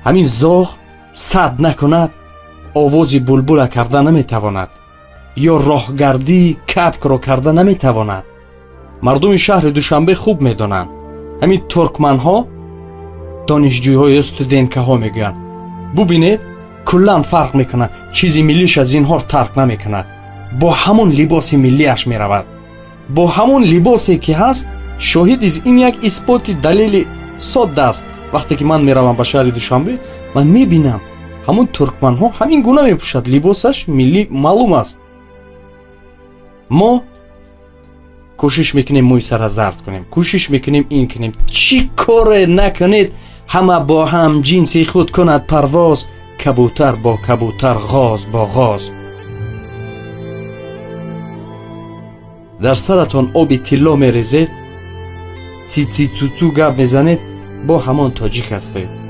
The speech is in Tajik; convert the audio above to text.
ҳамин зоғ сад накунад, овози булбула карда наметавонад, ё роҳгардии капкро карда наметавонад. мардуми шаҳри Душанбе хуб медонанд. ҳамин туркманҳо, донишҷӯйҳо ё студенткаҳо мегӯянд бубинед, куллан фарқ мекунад, чизи миллиша зинҳор тарк намекунад, бо ҳамон либоси миллиаш меравад, бо ҳамон либосе ки ҳаст. шоҳид из ин як исботи далели содда аст. вақте ки ман меравам ба шаҳри Душанбе, ман мебинам ҳамон туркманҳо ҳамин гуна мепӯшад, либосаш миллӣ маълум аст. мо кӯшиш мекунем мӯи сара зард кунем, кӯшиш мекунем ин кунем, чӣ коре накунед, ҳама бо ҳам ҷинси худ кунад парвоз, кабутар бо кабутар, ғоз бо ғоз. дар саратон оби тилло мерезед, ци цу гап мезанед, бо ҳамон тоҷик ҳастед.